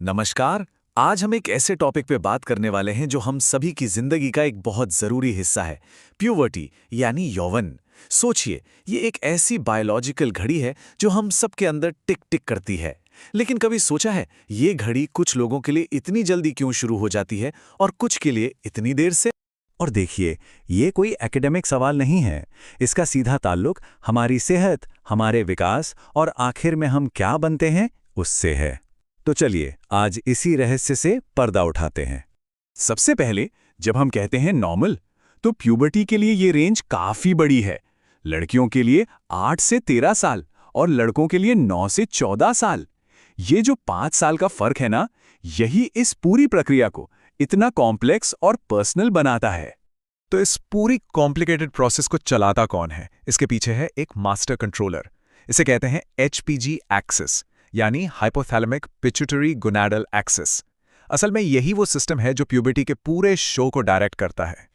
नमस्कार। आज हम एक ऐसे टॉपिक पे बात करने वाले हैं जो हम सभी की जिंदगी का एक बहुत जरूरी हिस्सा है। प्यूबर्टी यानी यौवन। सोचिए, ये एक ऐसी बायोलॉजिकल घड़ी है जो हम सबके अंदर टिक टिक करती है। लेकिन कभी सोचा है, ये घड़ी कुछ लोगों के लिए इतनी जल्दी क्यों शुरू हो जाती है और कुछ के लिए इतनी देर से? और देखिए, ये कोई एकेडमिक सवाल नहीं है। इसका सीधा ताल्लुक हमारी सेहत, हमारे विकास और आखिर में हम क्या बनते हैं उससे है। तो चलिए आज इसी रहस्य से पर्दा उठाते हैं। सबसे पहले, जब हम कहते हैं नॉर्मल, तो प्यूबर्टी के लिए ये रेंज काफी बड़ी है। लड़कियों के लिए 8 से 13 साल और लड़कों के लिए 9 से 14 साल। ये जो 5 साल का फर्क है ना, यही इस पूरी प्रक्रिया को इतना कॉम्प्लेक्स और पर्सनल बनाता है। तो इस पूरी कॉम्प्लिकेटेड प्रोसेस को चलाता कौन है? इसके पीछे है एक मास्टर कंट्रोलर। इसे कहते हैं HPG एक्सिस, यानी हाइपोथैलेमिक पिट्यूटरी गोनाडल एक्सिस। असल में यही वो सिस्टम है जो प्यूबर्टी के पूरे शो को डायरेक्ट करता है।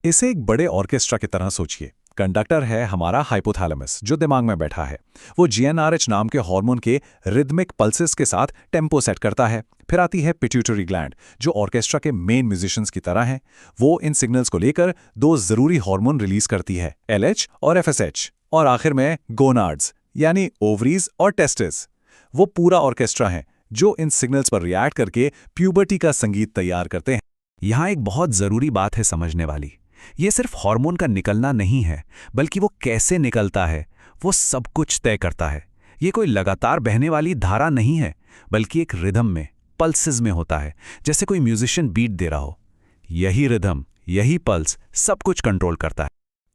इसे एक बड़े ऑर्केस्ट्रा की तरह सोचिए। कंडक्टर है हमारा हाइपोथैलेमस, जो दिमाग में बैठा है। वो GnRH नाम के हार्मोन के रिदमिक पल्सेस के साथ टेम्पो सेट करता है। फिर आती है पिट्यूटरी ग्लैंड, जो ऑर्केस्ट्रा के मेन म्यूजिशियंस की तरह हैं। वो इन सिग्नल्स को लेकर दो जरूरी हार्मोन रिलीज करती है, LH और FSH। और आखिर में गोनाड्स, यानी ओवरीज और टेस्टिस। वो पूरा ऑर्केस्ट्रा है जो इन सिग्नल्स पर रिएक्ट करके प्यूबर्टी का संगीत तैयार करते हैं। यहाँ एक बहुत जरूरी बात है समझने वाली। ये सिर्फ हार्मोन का निकलना नहीं है, बल्कि वो कैसे निकलता है वो सब कुछ तय करता है। ये कोई लगातार बहने वाली धारा नहीं है, बल्कि एक रिदम में, पल्सेस में होता है, जैसे कोई म्यूजिशियन बीट दे रहा हो। यही रिदम, यही पल्स सब कुछ कंट्रोल करता है।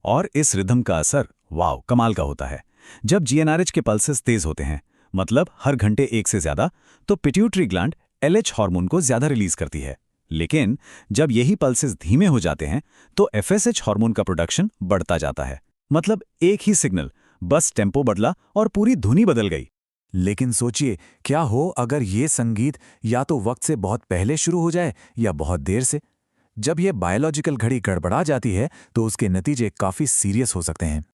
और इस रिदम का असर वाव कमाल का होता है। जब GnRH के पल्सेस तेज होते हैं, मतलब हर घंटे एक से ज्यादा, तो पिट्यूटरी ग्लैंड LH हार्मोन को ज्यादा रिलीज करती है। लेकिन जब यही पल्सेस धीमे हो जाते हैं, तो FSH हार्मोन का प्रोडक्शन बढ़ता जाता है। मतलब एक ही सिग्नल, बस टेम्पो बदला और पूरी धुनी बदल गई। लेकिन सोचिए, क्या हो अगर ये संगीत या तो वक्त से बहुत पहले शुरू हो जाए या बहुत देर से? जब ये बायोलॉजिकल घड़ी गड़बड़ा जाती है तो उसके नतीजे काफी सीरियस हो सकते हैं।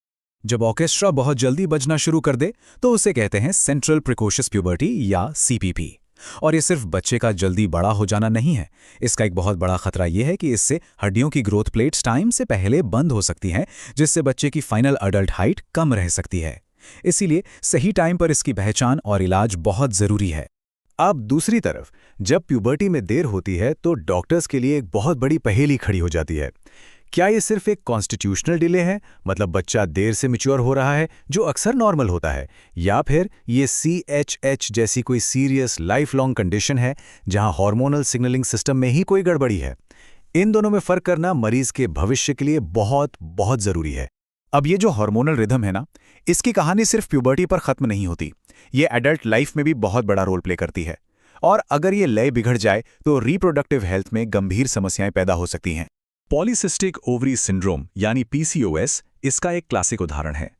जब ऑर्केस्ट्रा बहुत जल्दी बजना शुरू कर दे तो उसे कहते हैं सेंट्रल प्रिकोशियस प्यूबर्टी या CPP। और ये सिर्फ बच्चे का जल्दी बड़ा हो जाना नहीं है। इसका एक बहुत बड़ा खतरा यह है कि इससे हड्डियों की ग्रोथ प्लेट्स टाइम से पहले बंद हो सकती हैं, जिससे बच्चे की फाइनल अडल्ट हाइट कम रह सकती है। इसीलिए सही टाइम पर इसकी पहचान और इलाज बहुत जरूरी है। अब दूसरी तरफ, जब प्यूबर्टी में देर होती है तो डॉक्टर्स के लिए एक बहुत बड़ी पहेली खड़ी हो जाती है। क्या ये सिर्फ एक कॉन्स्टिट्यूशनल डिले है, मतलब बच्चा देर से मैच्योर हो रहा है, जो अक्सर नॉर्मल होता है, या फिर ये CHH जैसी कोई सीरियस लाइफ लॉन्ग कंडीशन है जहां हार्मोनल सिग्नलिंग सिस्टम में ही कोई गड़बड़ी है? इन दोनों में फर्क करना मरीज के भविष्य के लिए बहुत बहुत जरूरी है। अब ये जो हार्मोनल रिदम है ना, इसकी कहानी सिर्फ प्यूबर्टी पर खत्म नहीं होती। ये एडल्ट लाइफ में भी बहुत बड़ा रोल प्ले करती है। और अगर ये लय बिगड़ जाए तो रिप्रोडक्टिव हेल्थ में गंभीर समस्याएं पैदा हो सकती हैं। पॉलीसिस्टिक ओवरी सिंड्रोम यानी PCOS इसका एक क्लासिक उदाहरण है।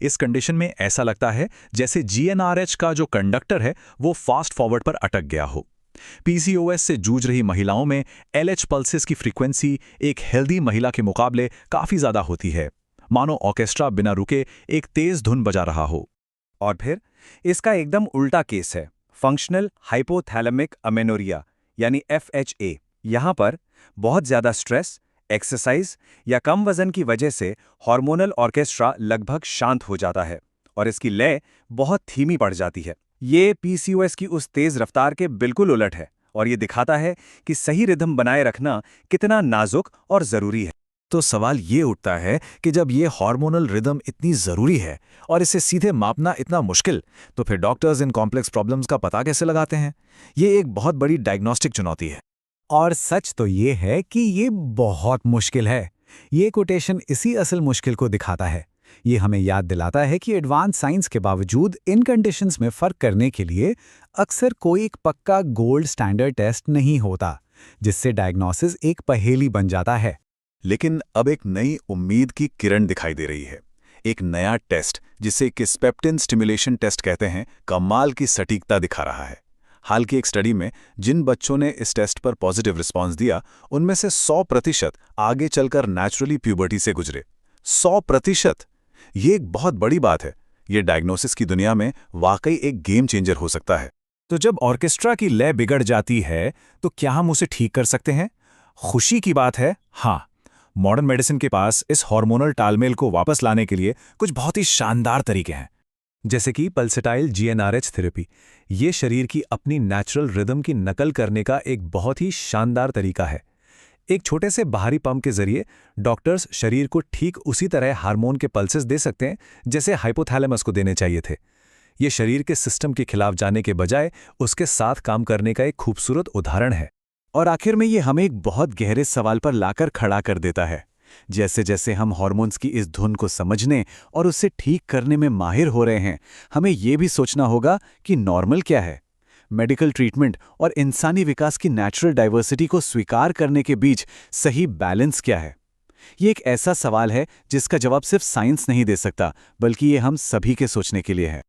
इस कंडीशन में ऐसा लगता है जैसे GnRH का जो कंडक्टर है वो फास्ट फॉरवर्ड पर अटक गया हो। PCOS से जूझ रही महिलाओं में LH पल्सेस की फ्रीक्वेंसी एक हेल्दी महिला के मुकाबले काफी ज्यादा होती है, मानो ऑर्केस्ट्रा बिना रुके एक तेज धुन बजा रहा हो। और फिर इसका एकदम उल्टा केस है, फंक्शनल हाइपोथैलेमिक अमेनोरिया यानी FHA। यहाँ पर बहुत ज्यादा स्ट्रेस, एक्सरसाइज या कम वजन की वजह से हार्मोनल ऑर्केस्ट्रा लगभग शांत हो जाता है और इसकी लय बहुत धीमी पड़ जाती है। ये PCOS की उस तेज रफ्तार के बिल्कुल उलट है और ये दिखाता है कि सही रिदम बनाए रखना कितना नाजुक और जरूरी है। तो सवाल ये उठता है कि जब ये हार्मोनल रिदम इतनी जरूरी है और इसे सीधे मापना इतना मुश्किल, तो फिर डॉक्टर्स इन कॉम्प्लेक्स प्रॉब्लम्स का पता कैसे लगाते हैं? ये एक बहुत बड़ी डायग्नोस्टिक चुनौती है। और सच तो ये है कि ये बहुत मुश्किल है। ये कोटेशन इसी असल मुश्किल को दिखाता है। ये हमें याद दिलाता है कि एडवांस साइंस के बावजूद इन कंडीशंस में फर्क करने के लिए अक्सर कोई एक पक्का गोल्ड स्टैंडर्ड टेस्ट नहीं होता, जिससे डायग्नोसिस एक पहेली बन जाता है। लेकिन अब एक नई उम्मीद की किरण दिखाई दे रही है। एक नया टेस्ट, जिसे किस्पेप्टिन स्टिमुलेशन टेस्ट कहते हैं, कमाल की सटीकता दिखा रहा है। हाल की एक स्टडी में जिन बच्चों ने इस टेस्ट पर पॉजिटिव रिस्पांस दिया, उनमें से 100% आगे चलकर नेचुरली प्यूबर्टी से गुजरे। 100%! ये एक बहुत बड़ी बात है। ये डायग्नोसिस की दुनिया में वाकई एक गेम चेंजर हो सकता है। तो जब ऑर्केस्ट्रा की लय बिगड़ जाती है तो क्या हम उसे ठीक कर सकते हैं? खुशी की बात है, हाँ, मॉडर्न मेडिसिन के पास इस हार्मोनल तालमेल को वापस लाने के लिए कुछ बहुत ही शानदार तरीके हैं। जैसे कि पल्सेटाइल जीएनआरएच थेरेपी। ये शरीर की अपनी नेचुरल रिदम की नकल करने का एक बहुत ही शानदार तरीका है। एक छोटे से बाहरी पंप के जरिए डॉक्टर्स शरीर को ठीक उसी तरह हार्मोन के पल्सेस दे सकते हैं जैसे हाइपोथैलेमस को देने चाहिए थे। ये शरीर के सिस्टम के खिलाफ जाने के बजाय उसके साथ काम करने का एक खूबसूरत उदाहरण है। और आखिर में ये हमें एक बहुत गहरे सवाल पर लाकर खड़ा कर देता है। जैसे जैसे हम हार्मोन्स की इस धुन को समझने और उसे ठीक करने में माहिर हो रहे हैं, हमें ये भी सोचना होगा कि नॉर्मल क्या है। मेडिकल ट्रीटमेंट और इंसानी विकास की नेचुरल डाइवर्सिटी को स्वीकार करने के बीच सही बैलेंस क्या है। ये एक ऐसा सवाल है जिसका जवाब सिर्फ साइंस नहीं दे सकता, बल्कि ये हम सभी के सोचने के लिए है।